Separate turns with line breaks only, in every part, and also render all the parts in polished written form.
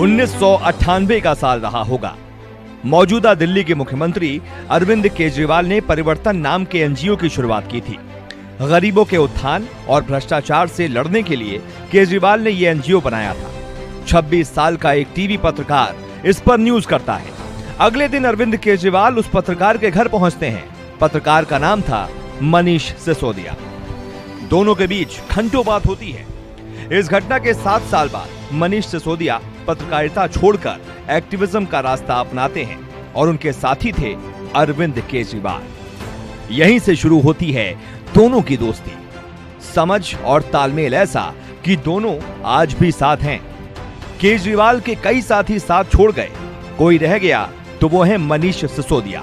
1998 का साल रहा होगा। मौजूदा दिल्ली के मुख्यमंत्री अरविंद केजरीवाल ने परिवर्तन नाम के एनजीओ की शुरुआत की थी। गरीबों के उत्थान और भ्रष्टाचार से लड़ने के लिए केजरीवाल ने ये एनजीओ बनाया था। 26 साल का एक टीवी पत्रकार इस पर न्यूज करता है। अगले दिन अरविंद केजरीवाल उस पत्रकार के घर पहुंचते हैं। पत्रकार का नाम था मनीष सिसोदिया। दोनों के बीच घंटों बात होती है। इस घटना के 7 साल बाद मनीष सिसोदिया पत्रकारिता छोड़कर एक्टिविज्म का रास्ता अपनाते हैं और उनके साथी थे अरविंद केजरीवाल। यहीं से शुरू होती है दोनों की दोस्ती, समझ और तालमेल ऐसा कि दोनों आज भी साथ हैं। केजरीवाल के कई साथी साथ छोड़ गए, कोई रह गया तो वो है मनीष सिसोदिया।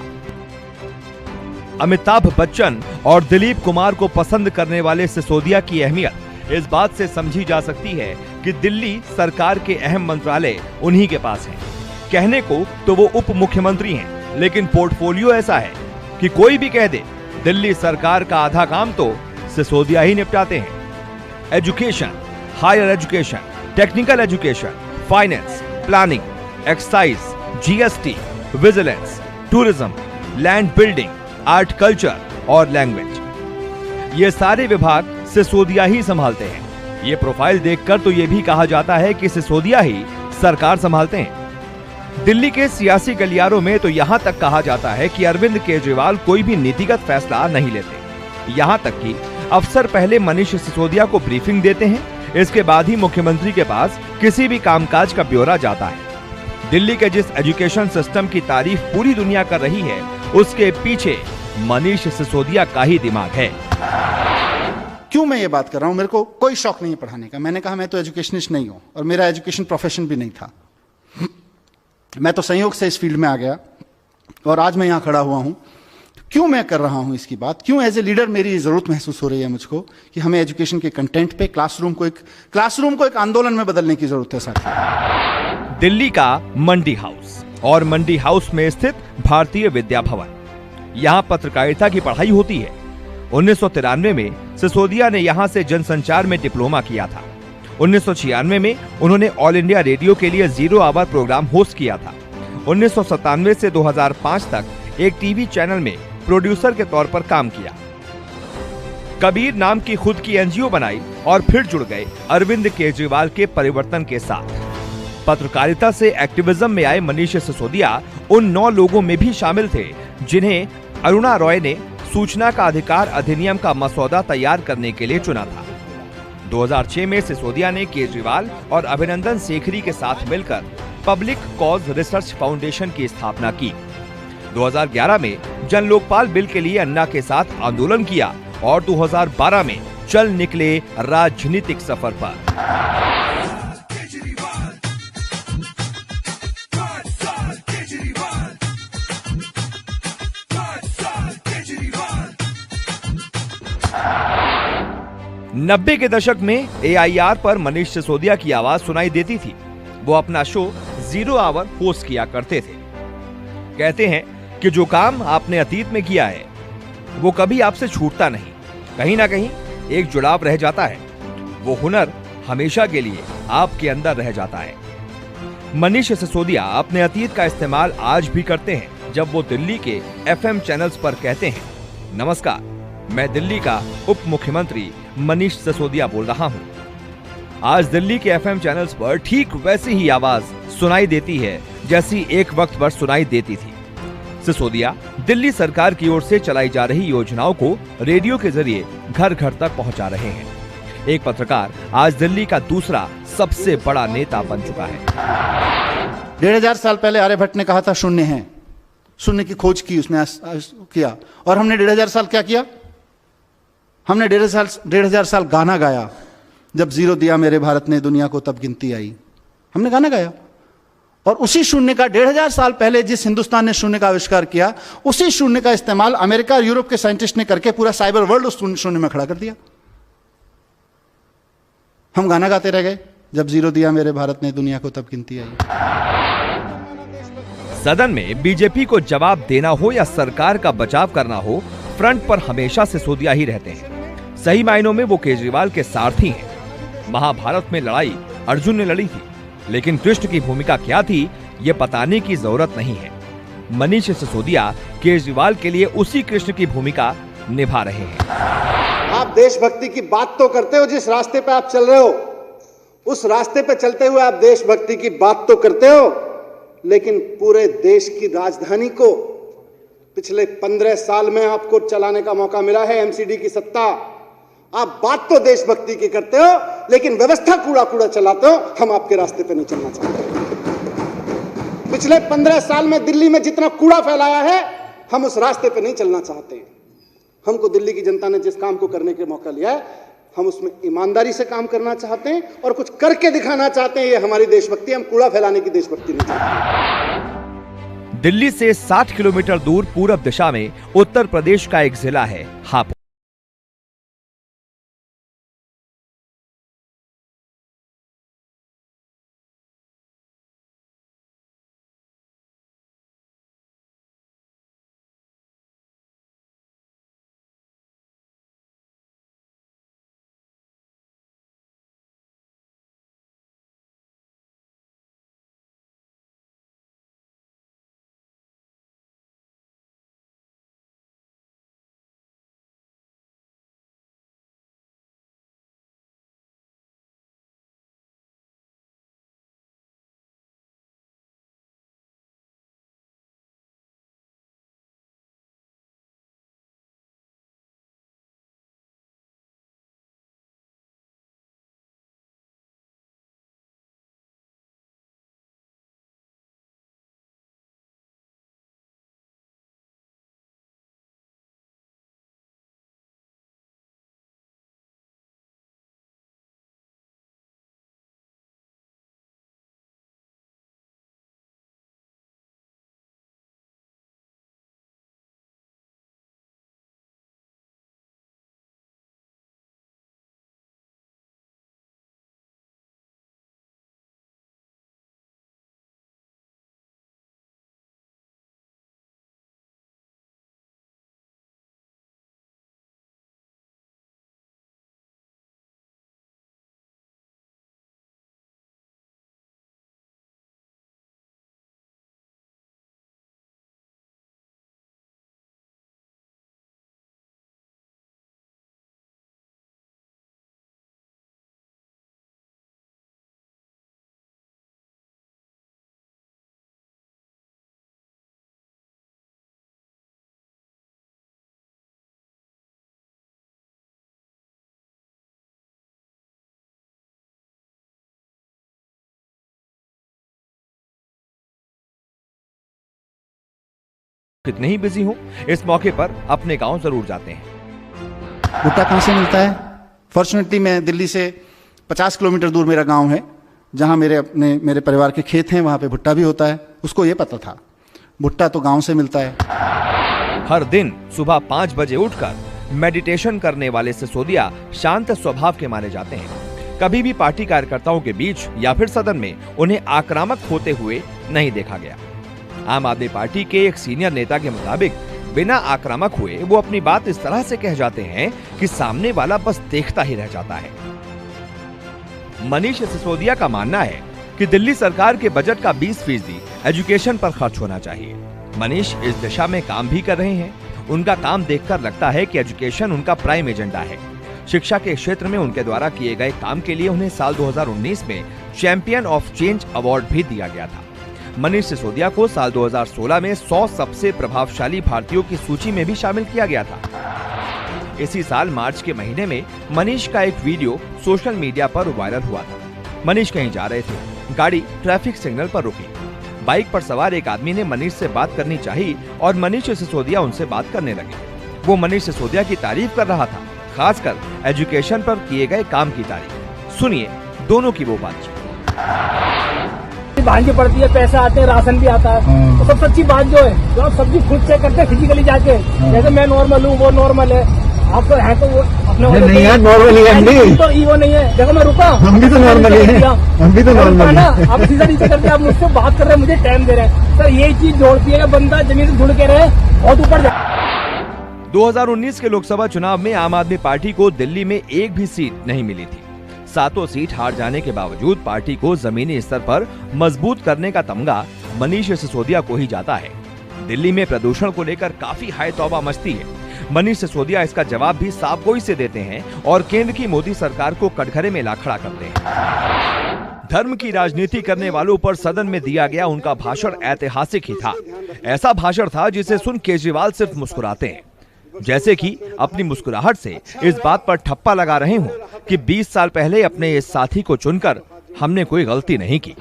अमिताभ बच्चन और दिलीप कुमार को पसंद करने वाले सिसोदिया की अहमियत इस बात से समझी जा सकती है कि दिल्ली सरकार के अहम मंत्रालय उन्हीं के पास हैं। कहने को तो वो उप मुख्यमंत्री हैं, लेकिन पोर्टफोलियो ऐसा है कि कोई भी कह दे दिल्ली सरकार का आधा काम तो सिसोदिया ही निपटाते हैं। Education, higher education, technical education, finance, planning, excise, GST, vigilance, tourism, land building, art culture और लैंग्वेज, ये सारे विभाग सिसोदिया ही संभालते हैं। ये प्रोफाइल देखकर तो ये भी कहा जाता है कि सिसोदिया ही सरकार संभालते हैं। दिल्ली के सियासी गलियारों में तो यहाँ तक कहा जाता है कि अरविंद केजरीवाल कोई भी नीतिगत फैसला नहीं लेते। यहाँ तक कि अफसर पहले मनीष सिसोदिया को ब्रीफिंग देते हैं, इसके बाद ही मुख्यमंत्री के पास किसी भी कामकाज का ब्यौरा जाता है। दिल्ली के जिस एजुकेशन सिस्टम की तारीफ पूरी दुनिया कर रही है, उसके पीछे मनीष सिसोदिया का ही दिमाग है।
क्यों मैं ये बात कर रहा हूं? मेरे को कोई शौक नहीं है पढ़ाने का। मैंने कहा मैं तो एजुकेशनिस्ट नहीं हूं और मेरा एजुकेशन प्रोफेशन भी नहीं था। मैं तो संयोग से इस फील्ड में आ गया और आज मैं यहां खड़ा हुआ हूं। क्यों मैं कर रहा हूं इसकी बात? क्यों एज ए लीडर मेरी जरूरत महसूस हो रही है मुझको कि हमें एजुकेशन के कंटेंट पे क्लासरूम को एक आंदोलन में बदलने की जरूरत है साथियों।
दिल्ली का मंडी हाउस और मंडी हाउस में स्थित भारतीय विद्या भवन, यहाँ पत्रकारिता की पढ़ाई होती है। 1993 में सिसोदिया ने यहाँ से जनसंचार में डिप्लोमा किया था। 1996 में उन्होंने ऑल इंडिया रेडियो के लिए 0 आवर प्रोग्राम होस्ट किया था। 1997 से 2005 तक एक टीवी चैनल में प्रोड्यूसर के तौर पर काम किया। कबीर नाम की खुद की एनजीओ बनाई और फिर जुड़ गए अरविंद केजरीवाल के परिवर्तन के साथ। पत्रकारिता से एक्टिविज्म में आए मनीष सिसोदिया उन 9 लोगों में भी शामिल थे जिन्हें अरुणा रॉय ने सूचना का अधिकार अधिनियम का मसौदा तैयार करने के लिए चुना था। 2006 में सिसोदिया ने केजरीवाल और अभिनंदन सेखरी के साथ मिलकर पब्लिक कॉज रिसर्च फाउंडेशन की स्थापना की। 2011 में जन लोकपाल बिल के लिए अन्ना के साथ आंदोलन किया और 2012 में चल निकले राजनीतिक सफर पर। नब्बे के दशक में AIR पर मनीष सिसोदिया की आवाज सुनाई देती थी। वो अपना शो 0 आवर होस्ट किया करते थे। कहते हैं कि जो काम आपने अतीत में किया है वो कभी आपसे छूटता नहीं, कहीं ना कहीं एक जुड़ाव रह जाता है। वो हुनर हमेशा के लिए आपके अंदर रह जाता है। मनीष सिसोदिया अपने अतीत का इस्तेमाल आज भी करते हैं जब वो दिल्ली के FM चैनल्स पर कहते हैं, नमस्कार, मैं दिल्ली का उप मुख्यमंत्री मनीष सिसोदिया बोल रहा हूं। आज दिल्ली के FM चैनल्स पर ठीक वैसी ही आवाज सुनाई देती है जैसी एक वक्त पर सुनाई देती थी। सिसोदिया दिल्ली सरकार की ओर से चलाई जा रही योजनाओं को रेडियो के जरिए घर घर तक पहुंचा रहे हैं। एक पत्रकार आज दिल्ली का दूसरा सबसे बड़ा नेता बन चुका है।
1500 साल पहले आर्यभट्ट ने कहा था शून्य है, शून्य की खोज की उसने किया, और हमने 1500 साल क्या किया? हमने 1500 साल गाना गाया। जब जीरो दिया मेरे भारत ने दुनिया को तब गिनती आई। हमने गाना गाया और उसी शून्य का 1500 साल पहले जिस हिंदुस्तान ने शून्य का आविष्कार किया, उसी शून्य का इस्तेमाल अमेरिका और यूरोप के साइंटिस्ट ने करके पूरा साइबर वर्ल्ड उस शून्य में खड़ा कर दिया। हम गाना गाते रह गए, जब जीरो दिया मेरे भारत ने दुनिया को तब गिनती आई।
सदन में बीजेपी को जवाब देना हो या सरकार का बचाव करना हो, फ्रंट पर हमेशा सिसोदिया ही रहते हैं। सही मायनों में वो केजरीवाल के सारथी हैं। महाभारत में लड़ाई अर्जुन ने लड़ी थी, लेकिन कृष्ण की भूमिका क्या थी ये बताने की जरूरत नहीं है। मनीष सिसोदिया केजरीवाल के लिए उसी कृष्ण की भूमिका निभा रहे हैं।
आप देशभक्ति की बात तो करते हो, जिस रास्ते पे आप चल रहे हो उस रास्ते पे चलते हुए आप देशभक्ति की बात तो करते हो, लेकिन पूरे देश की राजधानी को पिछले 15 साल में आपको चलाने का मौका मिला है, एमसीडी की सत्ता। आप बात तो देशभक्ति की करते हो, लेकिन व्यवस्था कूड़ा कूड़ा चलाते हो। हम आपके रास्ते पे नहीं चलना चाहते। पिछले 15 साल में दिल्ली में जितना कूड़ा फैलाया है, हम उस रास्ते पे नहीं चलना चाहते। हमको दिल्ली की जनता ने जिस काम को करने के मौका लिया है, हम उसमें ईमानदारी से काम करना चाहते हैं और कुछ करके दिखाना चाहते हैं। ये हमारी देशभक्ति, हम कूड़ा फैलाने की देशभक्ति नहीं चाहते।
दिल्ली से 60 किलोमीटर दूर पूरब दिशा में उत्तर प्रदेश का एक जिला है हापुड़। कितने ही बिजी हों, इस मौके पर अपने गांव जरूर जाते हैं।
भुट्टा कहाँ से मिलता है? फॉर्चुनेटली मैं दिल्ली से 50 किलोमीटर दूर मेरा गांव है, जहां मेरे परिवार के खेत हैं, वहां पे भुट्टा भी होता है। उसको ये पता था भुट्टा तो गांव से मिलता है।
हर दिन सुबह 5 बजे उठकर मेडिटेशन करने वाले सिसोदिया शांत स्वभाव के माने जाते हैं। कभी भी पार्टी कार्यकर्ताओं के बीच या फिर सदन में उन्हें आक्रामक होते हुए नहीं देखा गया। आम आदमी पार्टी के एक सीनियर नेता के मुताबिक बिना आक्रामक हुए वो अपनी बात इस तरह से कह जाते हैं कि सामने वाला बस देखता ही रह जाता है। मनीष सिसोदिया का मानना है कि दिल्ली सरकार के बजट का 20% एजुकेशन पर खर्च होना चाहिए। मनीष इस दिशा में काम भी कर रहे हैं। उनका काम देखकर लगता है कि एजुकेशन उनका प्राइम एजेंडा है। शिक्षा के क्षेत्र में उनके द्वारा किए गए काम के लिए उन्हें साल 2019 में चैंपियन ऑफ चेंज अवार्ड भी दिया गया था। मनीष सिसोदिया को साल 2016 में 100 सबसे प्रभावशाली भारतीयों की सूची में भी शामिल किया गया था। इसी साल मार्च के महीने में मनीष का एक वीडियो सोशल मीडिया पर वायरल हुआ था। मनीष कहीं जा रहे थे, गाड़ी ट्रैफिक सिग्नल पर रुकी। बाइक पर सवार एक आदमी ने मनीष से बात करनी चाहिए और मनीष सिसोदिया उनसे बात करने लगे। वो मनीष सिसोदिया की तारीफ कर रहा था, खासकर एजुकेशन पर किए गए काम की तारीफ। सुनिए दोनों की वो बातचीत।
भांजी पड़ती है, पैसे आते हैं, राशन भी आता है। तो सब सच्ची बात जो है, जो आप सब्जी खुद चेक करते हैं फिजिकली जाके, जैसे मैं नॉर्मल हूँ वो नॉर्मल है, आपको है तो वो अपने
नहीं है, नॉर्मल है
तो ईवो नहीं है। देखो मैं रुका,
हम भी तो नॉर्मल है, हम भी तो नॉर्मल है।
आप सीधा नीचे करके आप मुझसे बात कर रहे हैं, मुझे टाइम दे रहे हैं। सर यही चीज जोड़ती है, बंदा जमीन से जुड़ के रहे, बहुत ऊपर जाए।
2019 के लोकसभा चुनाव में आम आदमी पार्टी को दिल्ली में एक भी सीट नहीं मिली थी। सातों सीट हार जाने के बावजूद पार्टी को जमीनी स्तर पर मजबूत करने का तमगा मनीष सिसोदिया को ही जाता है। दिल्ली में प्रदूषण को लेकर काफी हाय तौबा मचती है। मनीष सिसोदिया इसका जवाब भी साफ गोई से देते हैं और केंद्र की मोदी सरकार को कटघरे में ला खड़ा करते हैं। धर्म की राजनीति करने वालों पर सदन में दिया गया उनका भाषण ऐतिहासिक ही था। ऐसा भाषण था जिसे सुन केजरीवाल सिर्फ मुस्कुराते हैं, जैसे कि अपनी मुस्कुराहट से इस बात पर ठप्पा लगा रहे हों कि 20 साल पहले अपने इस साथी को चुनकर हमने कोई गलती नहीं की।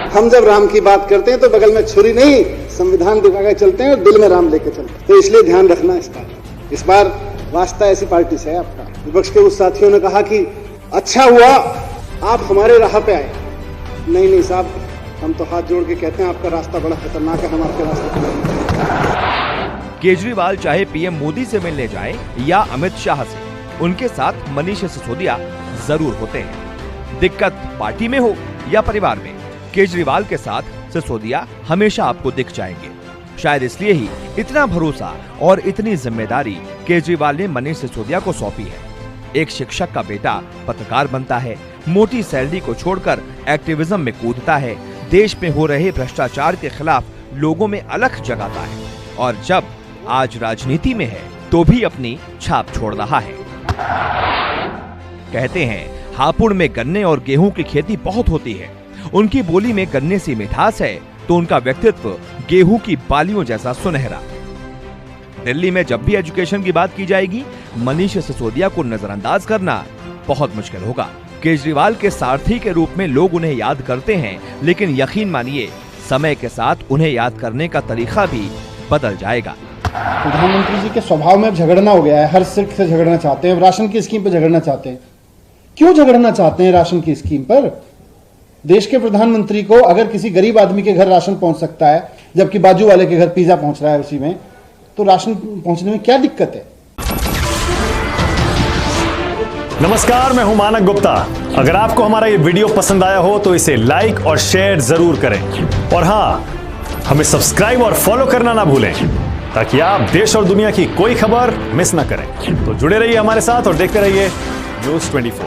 हम जब राम की बात करते हैं तो बगल में छुरी नहीं, संविधान दिखा के चलते हैं और दिल में राम लेके चलते हैं। तो इसलिए ध्यान रखना इस बार वास्ता ऐसी पार्टी से है आपका। विपक्ष के उस साथियों ने कहा कि अच्छा हुआ आप हमारे राह पे आए। नहीं साहब, हम तो हाथ जोड़ के कहते हैं आपका रास्ता बड़ा खतरनाक है, हम आपके रास्ते पे नहीं।
केजरीवाल चाहे पीएम मोदी से मिलने जाए या अमित शाह से, उनके साथ मनीष सिसोदिया जरूर होते हैं। दिक्कत पार्टी में हो या परिवार में, केजरीवाल के साथ सिसोदिया हमेशा आपको दिख जाएंगे। शायद इसलिए ही इतना भरोसा और इतनी जिम्मेदारी केजरीवाल ने मनीष सिसोदिया को सौंपी है। एक शिक्षक का बेटा पत्रकार बनता है, मोटी सैलरी को छोड़कर एक्टिविज्म में कूदता है, देश में हो रहे भ्रष्टाचार के खिलाफ लोगों में अलख जगाता है और जब आज राजनीति में है तो भी अपनी छाप छोड़ रहा है। कहते हैं हापुड़ में गन्ने और गेहूं की खेती बहुत होती है। उनकी बोली में गन्ने सी मिठास है तो उनका व्यक्तित्व गेहूं की बालियों जैसा सुनहरा। दिल्ली में जब भी एजुकेशन की बात की जाएगी, मनीष सिसोदिया को नजरअंदाज करना बहुत मुश्किल होगा। केजरीवाल के सारथी के रूप में लोग उन्हें याद करते हैं, लेकिन यकीन मानिए समय के साथ उन्हें याद करने का तरीका भी बदल जाएगा।
प्रधानमंत्री जी के स्वभाव में झगड़ना हो गया है। हर सिर्फ से झगड़ना चाहते हैं, राशन की स्कीम पर झगड़ना चाहते हैं। क्यों झगड़ना चाहते हैं राशन की स्कीम पर? देश के प्रधानमंत्री को अगर किसी गरीब आदमी के घर राशन पहुंच सकता है, जबकि बाजू वाले के घर पिज्जा पहुंच रहा है उसी में, तो राशन पहुंचने में क्या दिक्कत है?
नमस्कार, मैं हूं मानक गुप्ता। अगर आपको हमारा ये वीडियो पसंद आया हो तो इसे लाइक और शेयर जरूर करें और हाँ, हमें सब्सक्राइब और फॉलो करना ना भूलें ताकि आप देश और दुनिया की कोई खबर मिस ना करें। तो जुड़े रहिए हमारे साथ और देखते रहिए News 24।